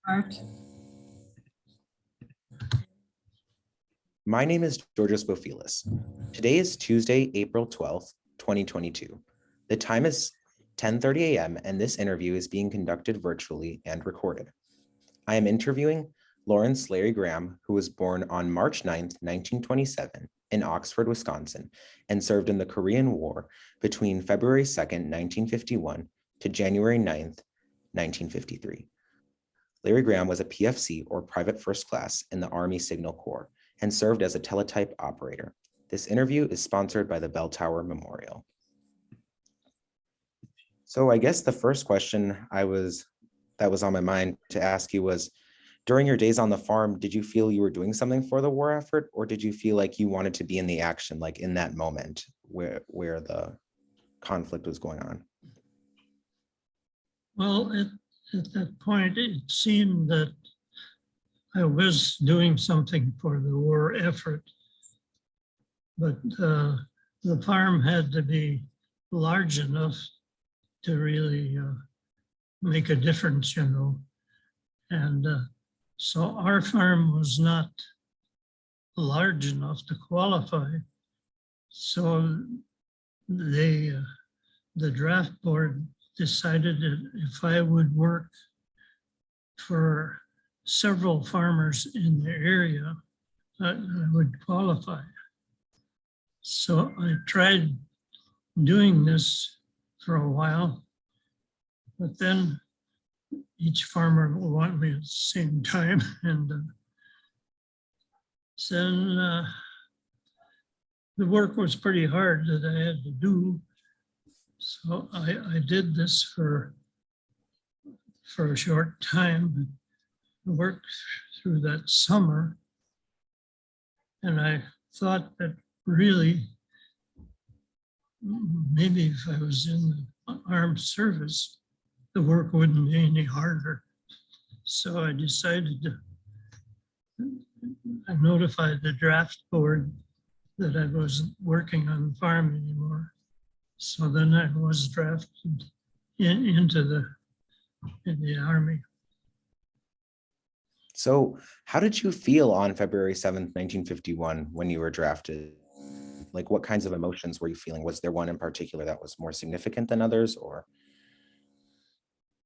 Art. My name is Georgios. Today is Tuesday, April 12th, 2022. The time is 10:30 a.m. and this interview is being conducted virtually and recorded. I am interviewing Lawrence Larry Graham, who was born on March 9th, 1927 in Oxford, Wisconsin, and served in the Korean War between February 2nd, 1951 to January 9th, 1953. Larry Graham was a PFC or Private First Class in the Army Signal Corps and served as a teletype operator. This interview is sponsored by the Bell Tower Memorial. So I guess the first question that was on my mind to ask you was, during your days on the farm, did you feel you were doing something for the war effort, or did you feel like you wanted to be in the action, like in that moment where the conflict was going on? Well, at that point, it seemed that I was doing something for the war effort, but the farm had to be large enough to really make a difference, and so our farm was not large enough to qualify. So the draft board decided that if I would work for several farmers in the area, I would qualify. So I tried doing this for a while, but then each farmer will want me at the same time. And then the work was pretty hard that I had to do. So I did this for a short time, worked through that summer. And I thought that really, maybe if I was in the armed service, the work wouldn't be any harder. So I decided I notified the draft board that I wasn't working on the farm anymore. So then I was drafted in the Army. So how did you feel on February 7th, 1951 when you were drafted? Like, what kinds of emotions were you feeling? Was there one in particular that was more significant than others, or?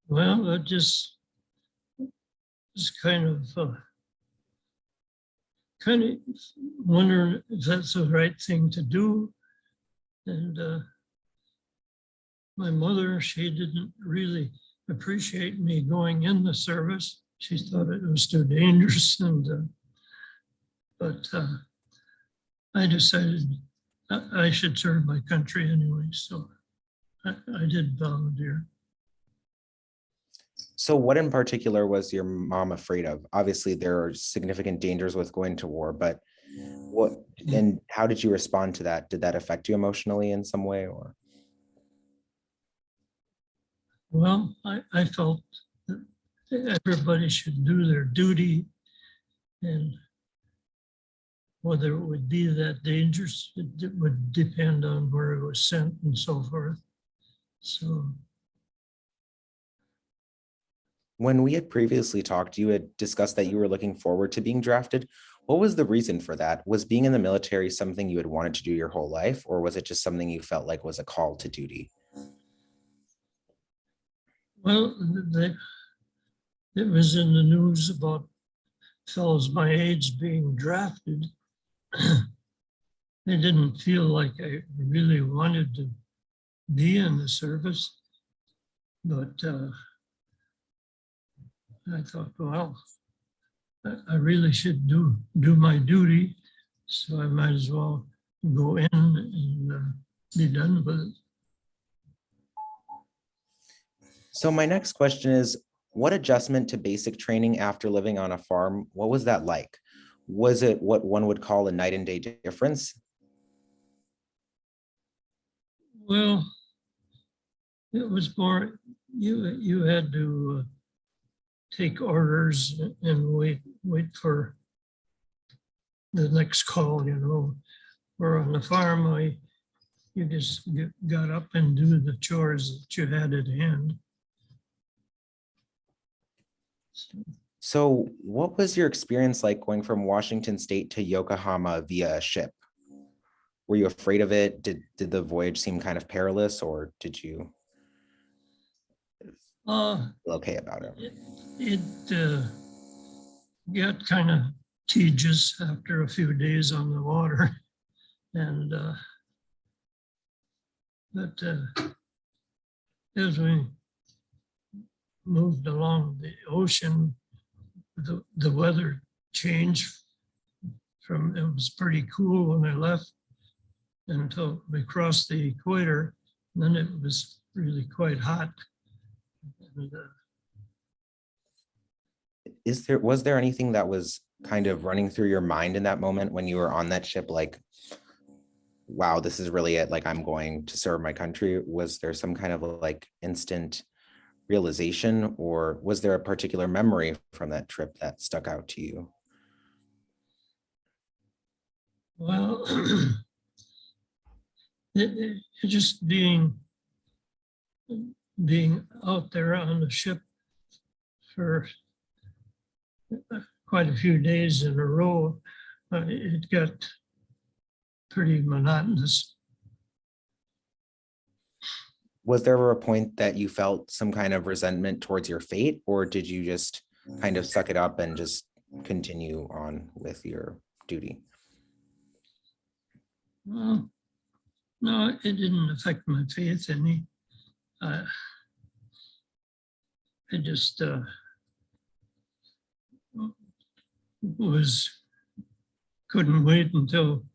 Well, I just kind of wondering if that's the right thing to do. And my mother, she didn't really appreciate me going in the service. She thought it was too dangerous, but I decided I should serve my country anyway, so I did volunteer. So what in particular was your mom afraid of? Obviously, there are significant dangers with going to war, but and how did you respond to that? Did that affect you emotionally in some way, or? Well, I felt that everybody should do their duty, and whether it would be that dangerous, it would depend on where it was sent and so forth. So When we had previously talked, you had discussed that you were looking forward to being drafted. What was the reason for that? Was being in the military something you had wanted to do your whole life, or was it just something you felt like was a call to duty? well, it was in the news about fellows my age being drafted. They didn't feel like I really wanted to be in the service, but I thought, well, I really should do my duty, so I might as well go in and be done with it. So my next question is, what adjustment to basic training after living on a farm, what was that like? Was it what one would call a night and day difference? Well, it was more, you had to take orders and wait for the next call, Where on the farm, you just got up and do the chores that you had at hand. So what was your experience like going from Washington State to Yokohama via a ship? Were you afraid of it? Did the voyage seem kind of perilous, or did you Uh, feel okay about it? it got kind of tedious after a few days on the water, and but as we moved along the ocean, the weather changed from, it was pretty cool when I left until we crossed the equator. And then it was really quite hot. And, Was there anything that was kind of running through your mind in that moment when you were on that ship, like, wow, this is really it, like I'm going to serve my country? Was there some kind of like instant realization, or was there a particular memory from that trip that stuck out to you? well, it just being out there on the ship for quite a few days in a row, it got pretty monotonous. Was there ever a point that you felt some kind of resentment towards your fate, or did you just kind of suck it up and just continue on with your duty? Well, no, it didn't affect my faith any. I just was couldn't wait until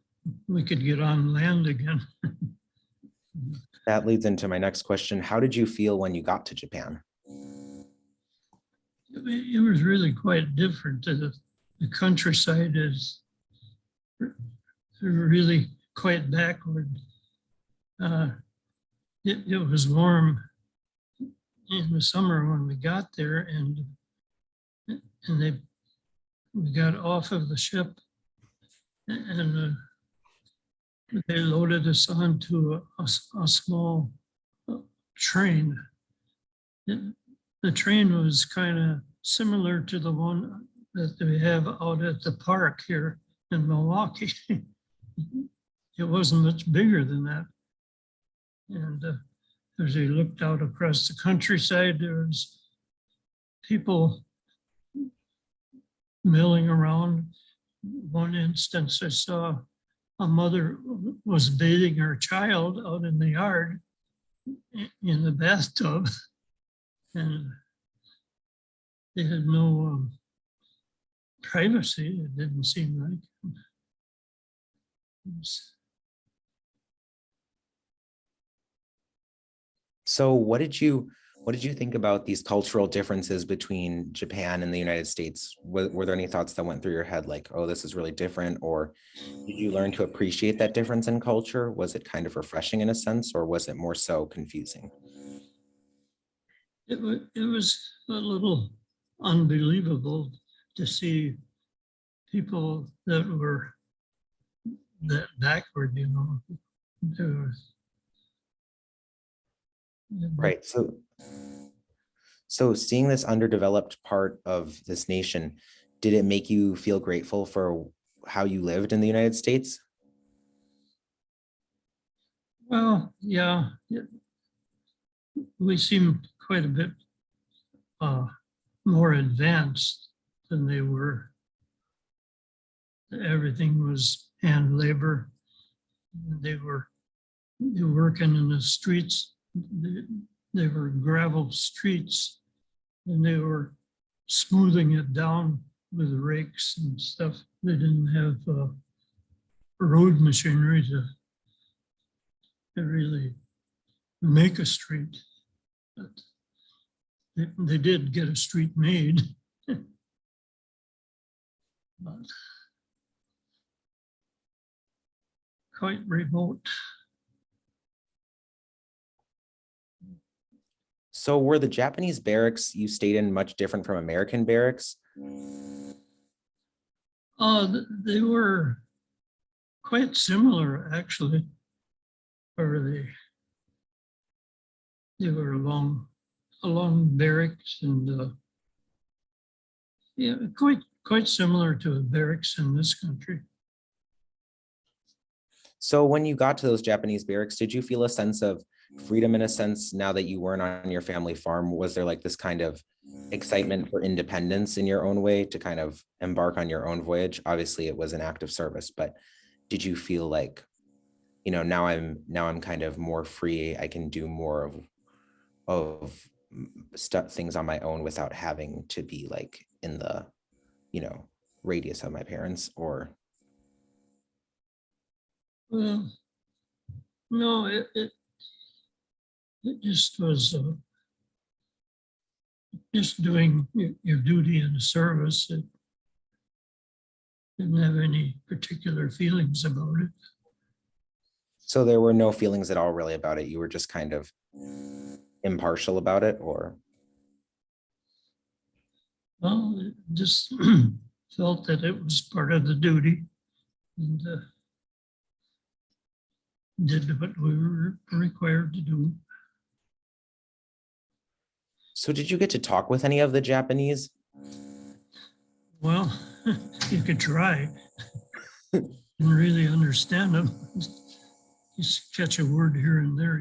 we could get on land again. That leads into my next question. How did you feel when you got to Japan? It was really quite different. The countryside is really quite backward. It was warm in the summer when we got there, and we got off of the ship, and they loaded us onto a small train. The train was kind of similar to the one that we have out at the park here in Milwaukee. It wasn't much bigger than that. And as we looked out across the countryside, there was people milling around. One instance, I saw a mother was bathing her child out in the yard in the bathtub, and they had no privacy, it didn't seem like. So what did you think about these cultural differences between Japan and the United States? Were there any thoughts that went through your head like, oh, this is really different? Or did you learn to appreciate that difference in culture? Was it kind of refreshing in a sense, or was it more so confusing? It was a little unbelievable to see people that were that backward, you know. There was, Right. So seeing this underdeveloped part of this nation, did it make you feel grateful for how you lived in the United States? well, yeah, we seemed quite a bit more advanced than they were. Everything was hand labor. They were working in the streets. They were gravel streets, and they were smoothing it down with rakes and stuff. They didn't have road machinery to really make a street. But they did get a street made. But quite remote. So were the Japanese barracks you stayed in much different from American barracks? They were quite similar, actually. Or they were along barracks, and Yeah, quite similar to the barracks in this country. So when you got to those Japanese barracks, did you feel a sense of freedom in a sense now that you weren't on your family farm? Was there like this kind of excitement for independence in your own way to kind of embark on your own voyage? Obviously, it was an act of service, but did you feel like, now I'm kind of more free. I can do more of stuff, things on my own without having to be like in the, radius of my parents or. Well, no, it just was just doing your duty in the service. It didn't have any particular feelings about it. So there were no feelings at all really about it. You were just kind of impartial about it, or? Well, it just felt that it was part of the duty and did what we were required to do. So did you get to talk with any of the Japanese? Well, you could try and really understand them. Just catch a word here and there,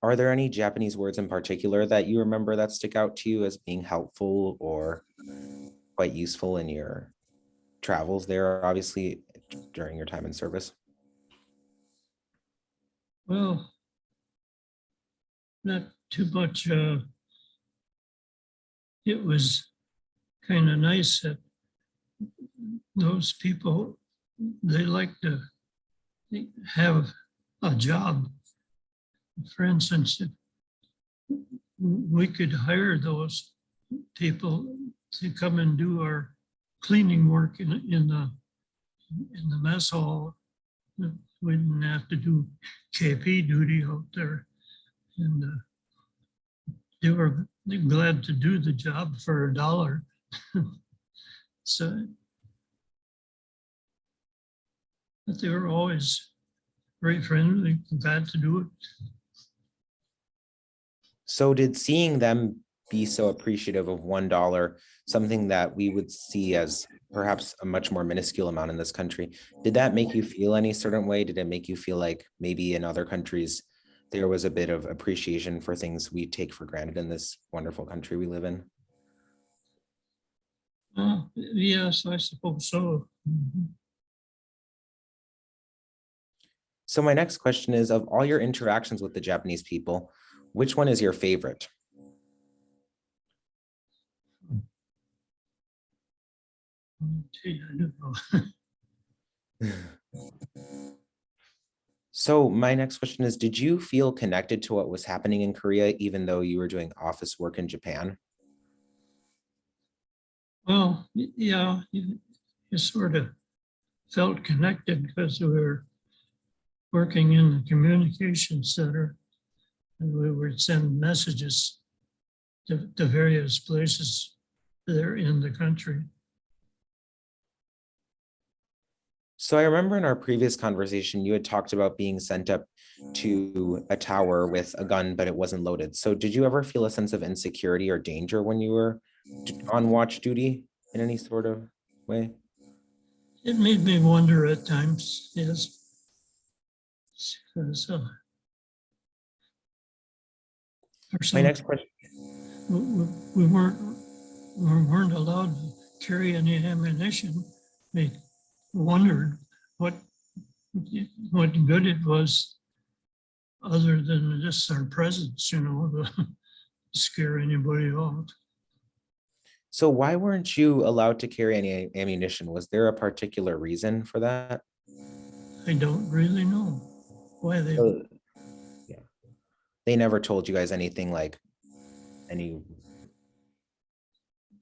Are there any Japanese words in particular that you remember that stick out to you as being helpful or quite useful in your travels there, obviously, during your time in service? Well, not too much. It was kind of nice that those people, they like to have a job. For instance, if we could hire those people to come and do our cleaning work in the mess hall. We didn't have to do KP duty out there, and they were glad to do the job for $1. So, but they were always very friendly, glad to do it. So did seeing them be so appreciative of $1, something that we would see as perhaps a much more minuscule amount in this country, did that make you feel any certain way? Did it make you feel like maybe in other countries there was a bit of appreciation for things we take for granted in this wonderful country we live in? Yes, I suppose so. So my next question is, of all your interactions with the Japanese people, which one is your favorite? Gee, I don't know. So my next question is, did you feel connected to what was happening in Korea, even though you were doing office work in Japan? Well, yeah, you sort of felt connected because we were working in the communication center and we would send messages to various places there in the country. So I remember in our previous conversation, you had talked about being sent up to a tower with a gun, but it wasn't loaded. So did you ever feel a sense of insecurity or danger when you were on watch duty in any sort of way? It made me wonder at times, yes. Because My next question. we weren't allowed to carry any ammunition. They wondered what good it was other than just our presence, to scare anybody off. So why weren't you allowed to carry any ammunition? Was there a particular reason for that? I don't really know why they. Yeah, they never told you guys anything like any.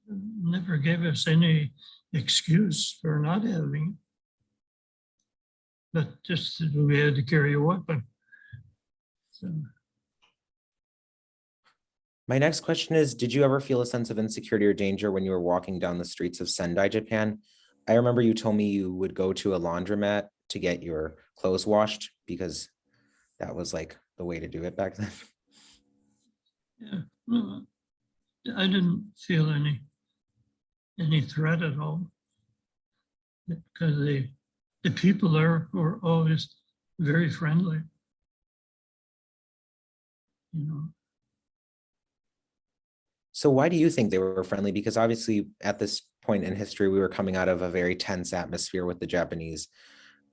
Never gave us any excuse for not having, but just that we had to carry a weapon. So, My next question is, did you ever feel a sense of insecurity or danger when you were walking down the streets of Sendai, Japan? I remember you told me you would go to a laundromat to get your clothes washed because that was like the way to do it back then. yeah, no, I didn't feel any threat at all, because the people there were always very friendly, you know. So why do you think they were friendly? Because obviously at this point in history, we were coming out of a very tense atmosphere with the Japanese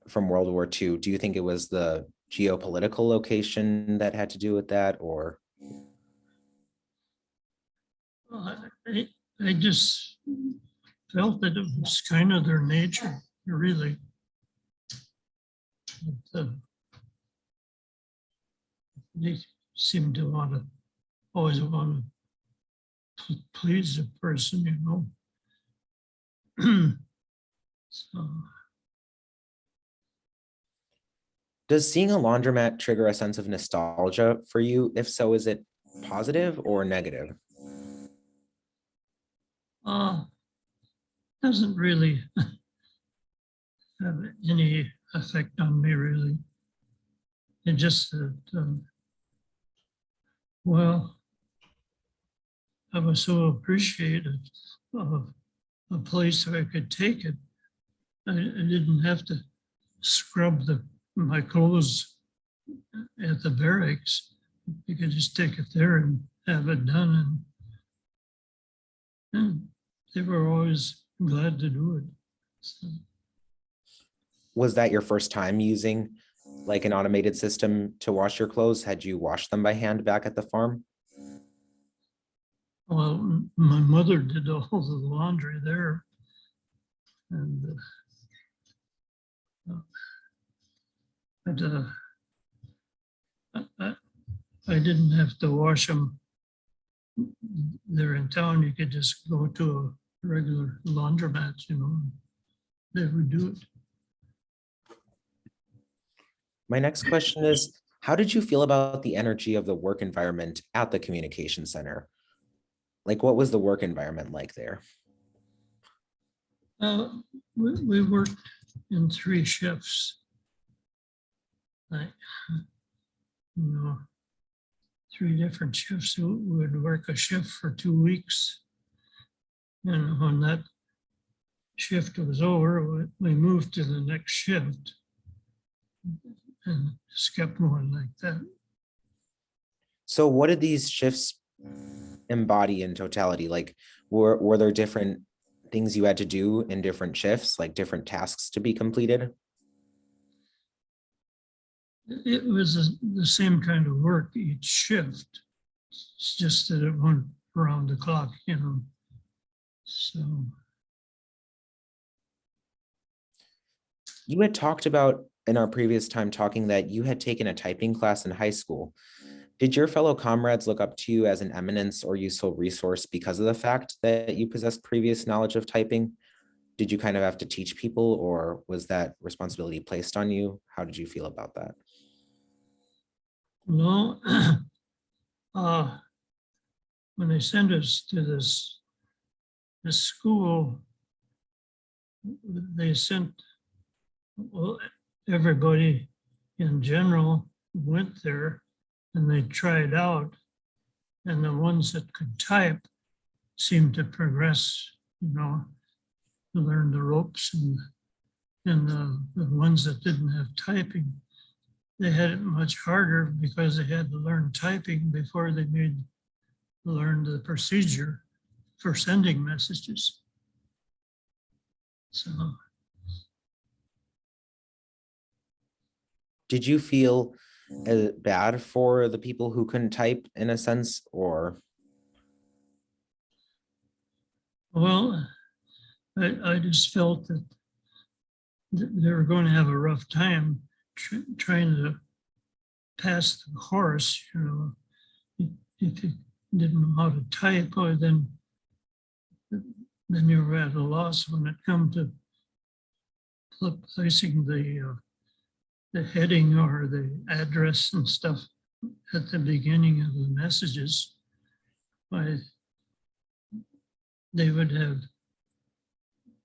from World War II. Do you think it was the geopolitical location that had to do with that, or? I just felt that it was kind of their nature, really. They seemed to always want to please a person, you know. So, Does seeing a laundromat trigger a sense of nostalgia for you? If so, is it positive or negative? doesn't really have any effect on me, really. It just that, well, I was so appreciative of a place where I could take it. I didn't have to scrub my clothes at the barracks. You could just take it there and have it done. And they were always glad to do it. So, Was that your first time using like an automated system to wash your clothes? Had you washed them by hand back at the farm? well, my mother did all the laundry there. And but I didn't have to wash them there in town. You could just go to a regular laundromat, you know, they would do it. My next question is, how did you feel about the energy of the work environment at the communication center? Like, what was the work environment like there? We worked in 3 shifts. Like, you know, 3 different shifts. We would work a shift for 2 weeks. And when that shift was over, we moved to the next shift and just kept going like that. So what did these shifts embody in totality? Like, were there different things you had to do in different shifts, like different tasks to be completed? It was the same kind of work each shift. It's just that it went around the clock, you know. So You had talked about in our previous time talking that you had taken a typing class in high school. Did your fellow comrades look up to you as an eminence or useful resource because of the fact that you possessed previous knowledge of typing? Did you kind of have to teach people, or was that responsibility placed on you? How did you feel about that? no, when they sent us to this school, they sent, well, everybody in general went there and they tried out, and the ones that could type seemed to progress, you know, to learn the ropes, and the ones that didn't have typing, they had it much harder because they had to learn typing before they learned the procedure for sending messages. So Did you feel bad for the people who couldn't type in a sense, or? well, I just felt that they were going to have a rough time trying to pass the course, you know. If you didn't know how to type, or then you were at a loss when it come to placing the heading or the address and stuff at the beginning of the messages. Why they would have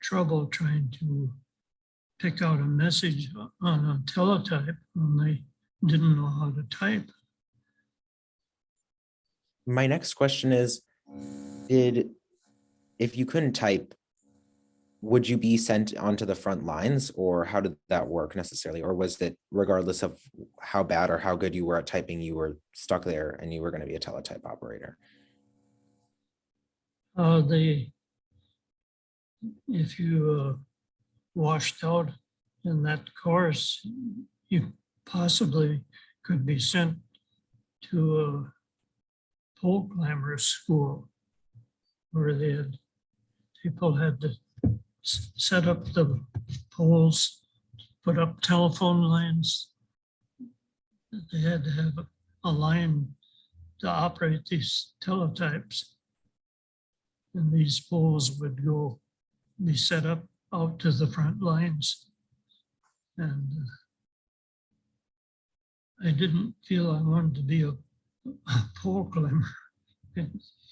trouble trying to pick out a message on a teletype when they didn't know how to type. My next question is, If you couldn't type, would you be sent onto the front lines, or how did that work necessarily? Or was it regardless of how bad or how good you were at typing, you were stuck there and you were going to be a teletype operator? If you washed out in that course, you possibly could be sent to a pole climber school where people had to set up the poles, put up telephone lines. They had to have a line to operate these teletypes. And these poles would be set up out to the front lines. And I didn't feel I wanted to be a pole climber.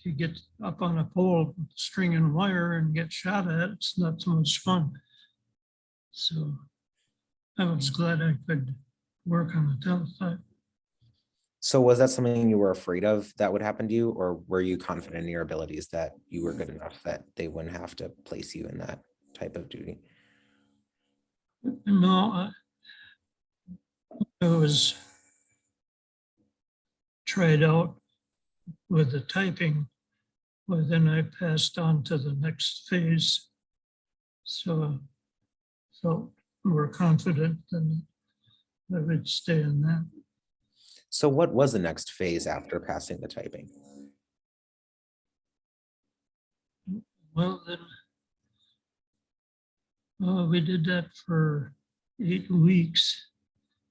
You get up on a pole, string and wire, and get shot at, it's not so much fun. So I was glad I could work on the teletype. So was that something you were afraid of that would happen to you, or were you confident in your abilities that you were good enough that they wouldn't have to place you in that type of duty? No, I was tried out with the typing, but then I passed on to the next phase. So I felt more confident than I would stay in that. So what was the next phase after passing the typing? Well, then we did that for 8 weeks.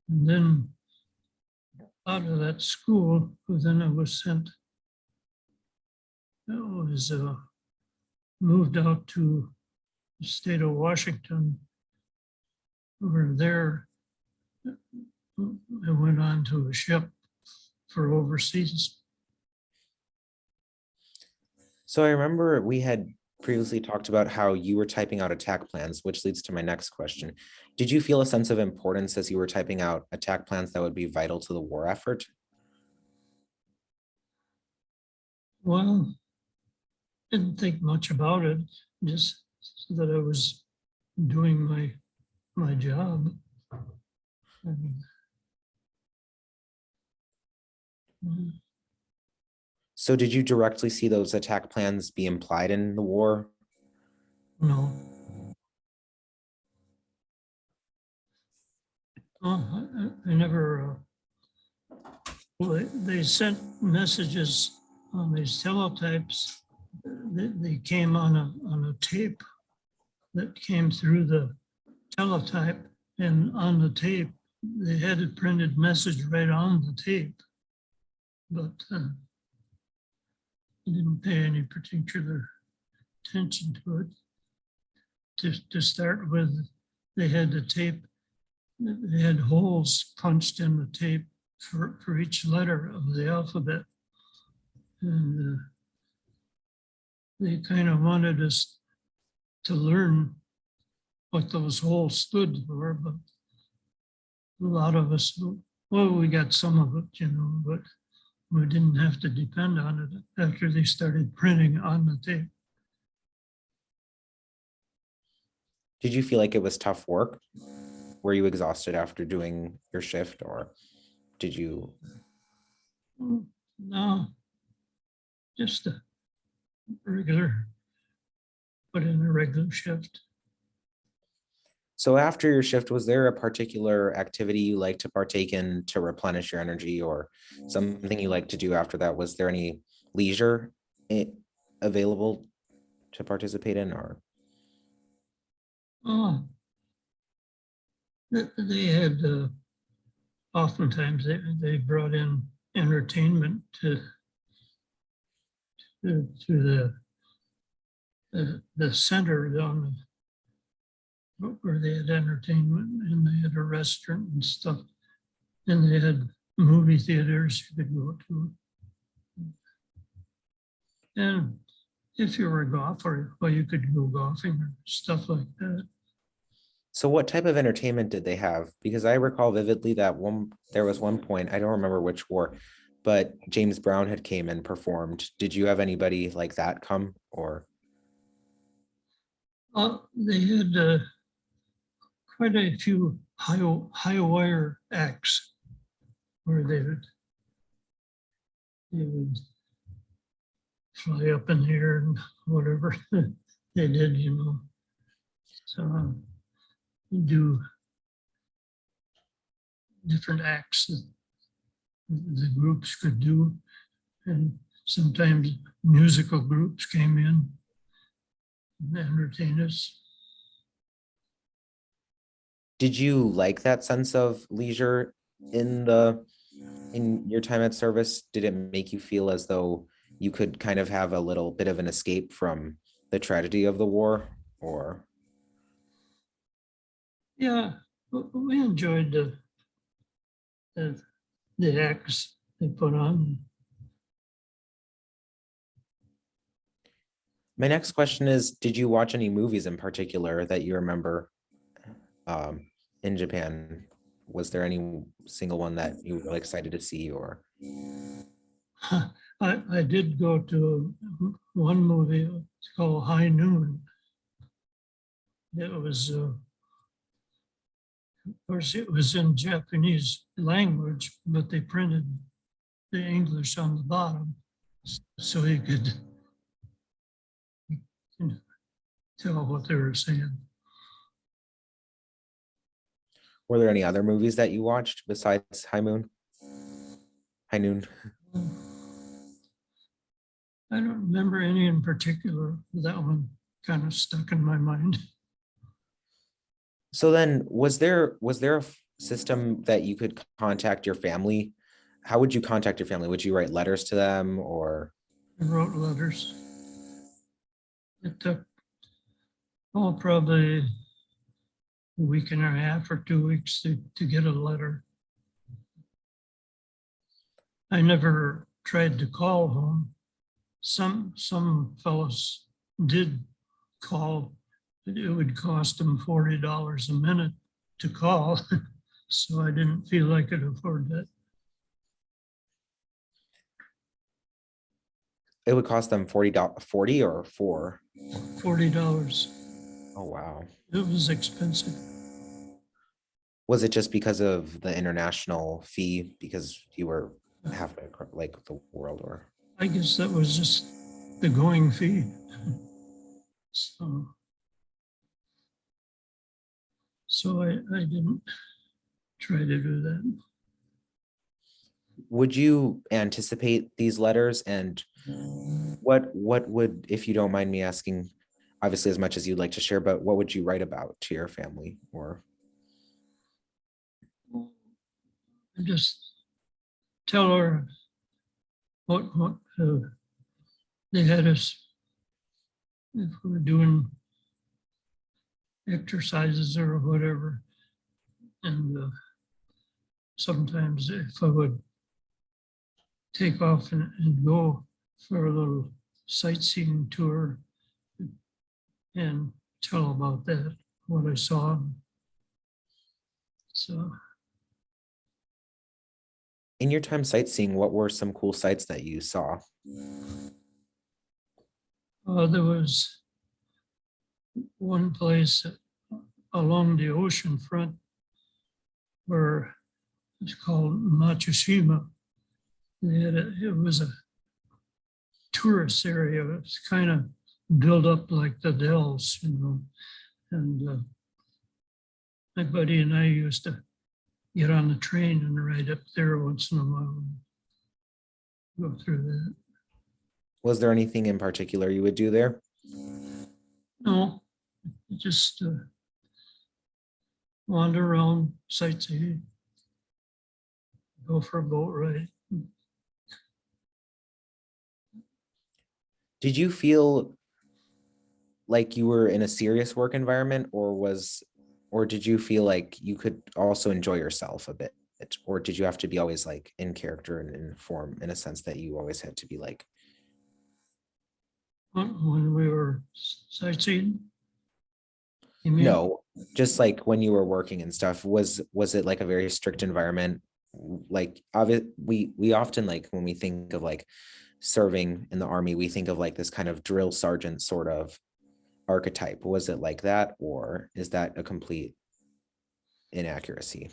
And then out of that school, then I was sent, I was moved out to the state of Washington. Over there, I went on to a ship for overseas. So I remember we had previously talked about how you were typing out attack plans, which leads to my next question. Did you feel a sense of importance as you were typing out attack plans that would be vital to the war effort? Well, didn't think much about it, just that I was doing my job. And, So did you directly see those attack plans be implied in the war? no. Oh, I never, well, they sent messages on these teletypes. They came on a tape that came through the teletype, and on the tape, they had a printed message right on the tape. But I didn't pay any particular attention to it. To start with, they had the tape, they had holes punched in the tape for each letter of the alphabet. And they kind of wanted us to learn what those holes stood for, but a lot of us, well, we got some of it, but we didn't have to depend on it after they started printing on the tape. Did you feel like it was tough work? Were you exhausted after doing your shift, or did you? No, just a regular, put in a regular shift. So after your shift, was there a particular activity you like to partake in to replenish your energy, or something you like to do after that? Was there any leisure available to participate in, or? Oh, they had, oftentimes they brought in entertainment to the center down where they had entertainment, and they had a restaurant and stuff. And they had movie theaters you could go to. And if you were a golfer, well, you could go golfing or stuff like that. So what type of entertainment did they have? Because I recall vividly that there was one point, I don't remember which war, but James Brown had came and performed. Did you have anybody like that come, or? They had quite a few high wire acts where they would fly up in the air and whatever they did, you know. So do different acts that the groups could do. And sometimes musical groups came in and entertained us. Did you like that sense of leisure in your time at service? Did it make you feel as though you could kind of have a little bit of an escape from the tragedy of the war, or? Yeah, we enjoyed the acts they put on. My next question is, did you watch any movies in particular that you remember in Japan? Was there any single one that you were excited to see, or? I did go to one movie, it's called High Noon. It was, of course, it was in Japanese language, but they printed the English on the bottom so you could tell what they were saying. Were there any other movies that you watched besides High Noon? I don't remember any in particular. That one kind of stuck in my mind. So then, was there a system that you could contact your family? How would you contact your family? Would you write letters to them, or? I wrote letters. It took, probably a week and a half or 2 weeks to get a letter. I never tried to call home. Some fellows did call, but it would cost them $40 a minute to call. So I didn't feel I could afford that. It would cost them $40 or $4? $40. Oh, wow. It was expensive. Was it just because of the international fee, because you were halfway like the world, or? I guess that was just the going fee. So I didn't try to do that. Would you anticipate these letters, and what would, if you don't mind me asking, obviously as much as you'd like to share, but what would you write about to your family, or? I just tell her what they had us, if we were doing exercises or whatever. And sometimes if I would take off and go for a little sightseeing tour and tell about that, what I saw. So. In your time sightseeing, what were some cool sights that you saw? There was one place along the ocean front where it's called Matsushima. It was a tourist area. It's kind of built up like the Dells, you know. And my buddy and I used to get on the train and ride up there once in a while and go through that. Was there anything in particular you would do there? No, just wander around, sightsee, go for a boat ride. Did you feel like you were in a serious work environment, or did you feel like you could also enjoy yourself a bit? Or did you have to be always like in character and in form, in a sense that you always had to be like? When we were sightseeing? No, just like when you were working and stuff, was it like a very strict environment like we often, like when we think of like serving in the army, we think of like this kind of drill sergeant sort of archetype. Was it like that, or is that a complete inaccuracy?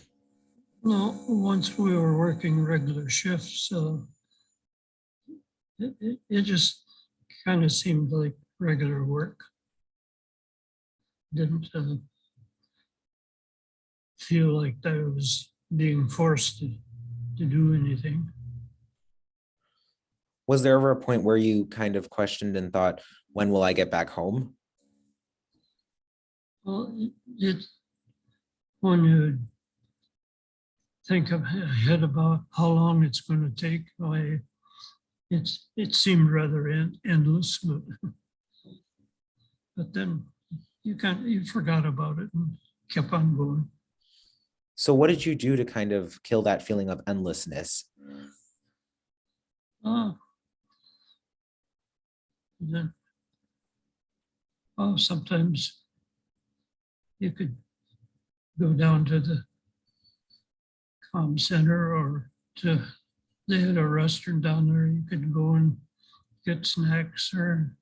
Well, once we were working regular shifts, it just kind of seemed like regular work. Didn't feel like I was being forced to do anything. Was there ever a point where you kind of questioned and thought, when will I get back home? Well, it when you think ahead about how long it's going to take, it seemed rather endless, but then you forgot about it and kept on going. So what did you do to kind of kill that feeling of endlessness? Then, sometimes you could go down to the comm center or they had a restaurant down there. You could go and get snacks or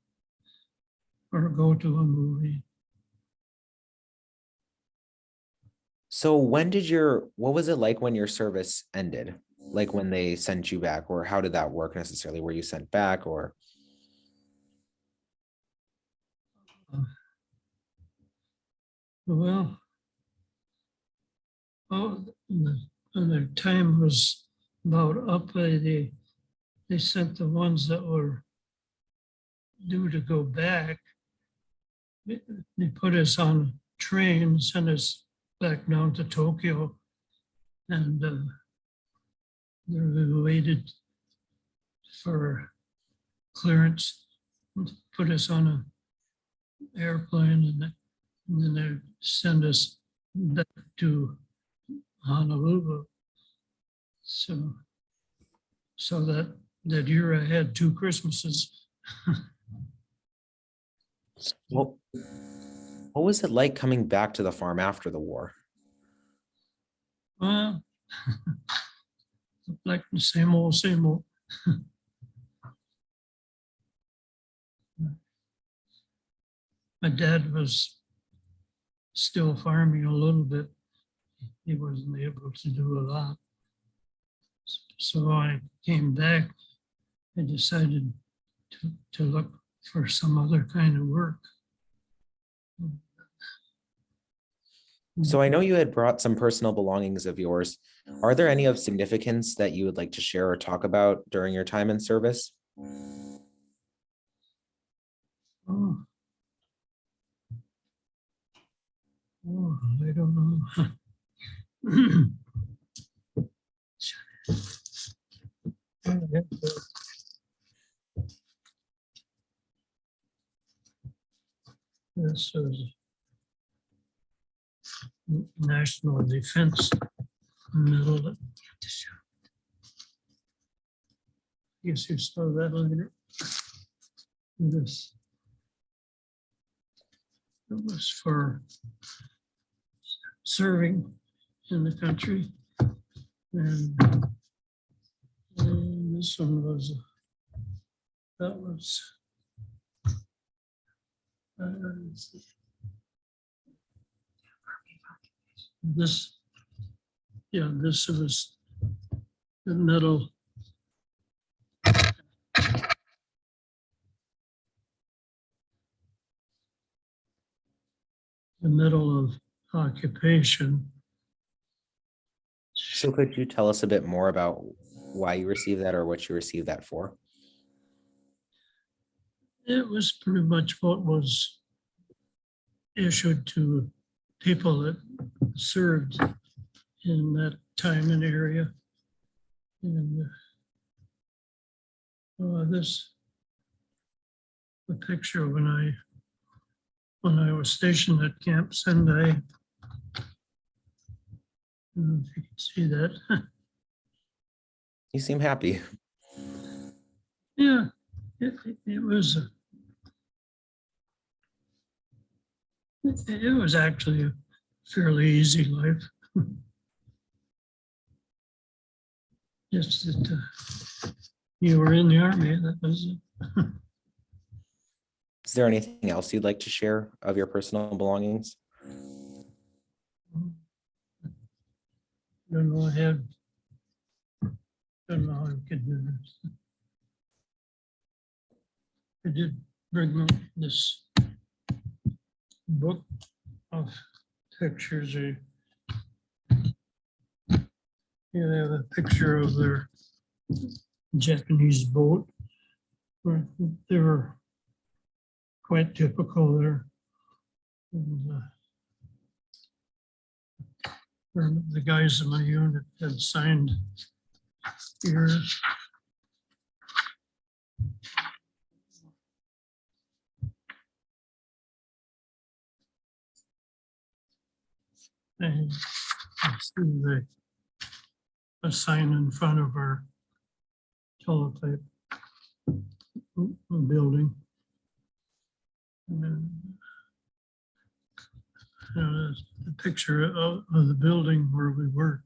go to a movie. So what was it like when your service ended? Like when they sent you back, or how did that work necessarily? Were you sent back, or? Well, their time was about up. They sent the ones that were due to go back. They put us on a train, sent us back down to Tokyo, and we waited for clearance, put us on an airplane, and then they send us back to Honolulu. So that year I had 2 Christmases. Well, what was it like coming back to the farm after the war? Well, like the same old, same old. My dad was still farming a little bit. He wasn't able to do a lot. So I came back and decided to look for some other kind of work. So I know you had brought some personal belongings of yours. Are there any of significance that you would like to share or talk about during your time in service? Oh, I don't know. This was National Defense Medal. Guess you saw that later. This it was for serving in the country, and this one was that was. This, yeah, this was the medal. The medal of occupation. So could you tell us a bit more about why you received that or what you received that for? It was pretty much what was issued to people that served in that time and area. And this, the picture when I was stationed at Camp Sendai. I don't know if you can see that. You seem happy. Yeah, it was. It was actually a fairly easy life. just that you were in the Army, that was it. Is there anything else you'd like to share of your personal belongings? Don't know, don't know how I could do this. I did bring this book of pictures. Here they have a picture of their Japanese boat. They were quite typical there. And, the guys in my unit had signed here. And I see a sign in front of our teletype building. And the picture of the building where we worked.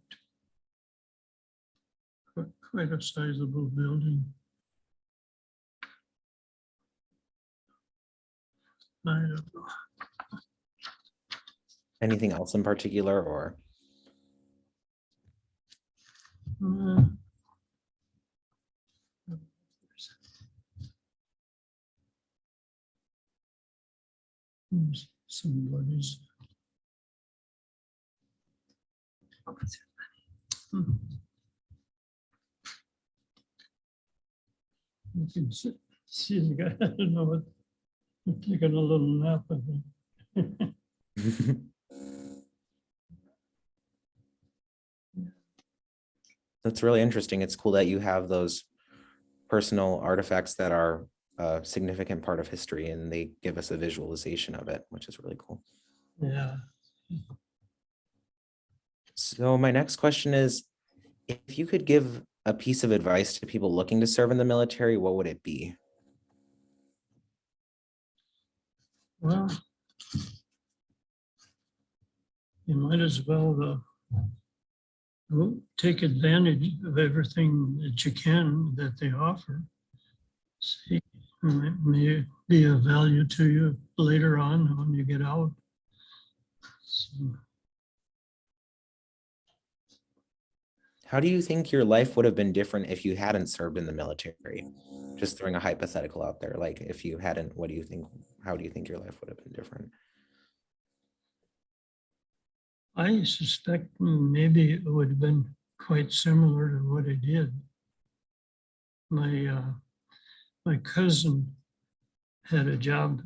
Quite a sizable building. I don't know. Anything else in particular, or? Somebody's. You can see the guy, I don't know what, taking a little nap, I think. That's really interesting. It's cool that you have those personal artifacts that are a significant part of history, and they give us a visualization of it, which is really cool. Yeah. So my next question is, if you could give a piece of advice to people looking to serve in the military, what would it be? Well, you might as well take advantage of everything that you can that they offer. See, it may be of value to you later on when you get out. So, How do you think your life would have been different if you hadn't served in the military? Just throwing a hypothetical out there, like if you hadn't, what do you think? How do you think your life would have been different? I suspect maybe it would have been quite similar to what I did. My cousin had a job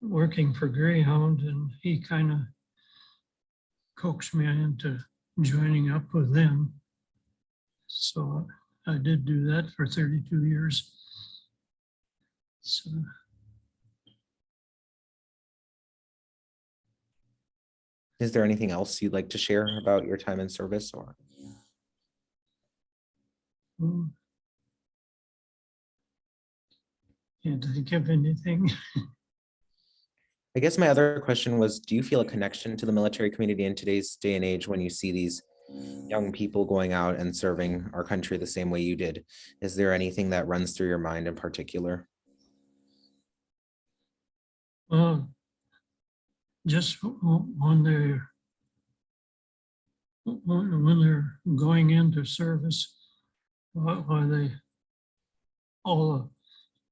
working for Greyhound, and he kind of coaxed me into joining up with them. So I did do that for 32 years. So, is there anything else you'd like to share about your time in service, or? Can't think of anything. I guess my other question was, do you feel a connection to the military community in today's day and age when you see these young people going out and serving our country the same way you did? Is there anything that runs through your mind in particular? Well, just when they're going into service, why they all the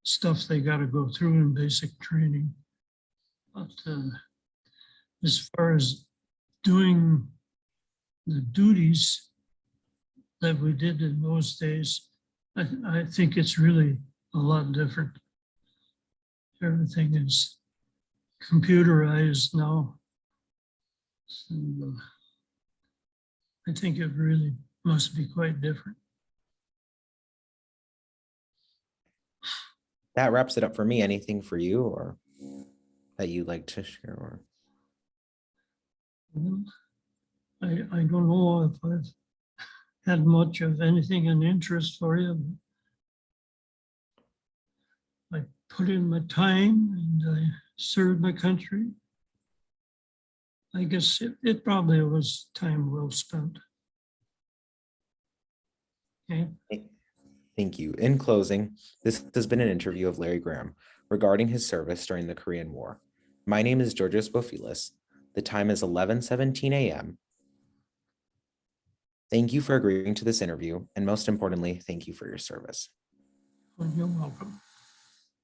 stuff they got to go through in basic training. But as far as doing the duties that we did in those days, I think it's really a lot different. Everything is computerized now. So I think it really must be quite different. That wraps it up for me. Anything for you, or that you'd like to share? Or I don't know if I've had much of anything in interest for you. I put in my time and I served my country. I guess it probably was time well spent. Okay. Thank you. In closing, this has been an interview of Larry Graham regarding his service during the Korean War. My name is Georgios Bofilis. The time is 11:17 a.m. Thank you for agreeing to this interview, and most importantly, thank you for your service. Well, you're welcome.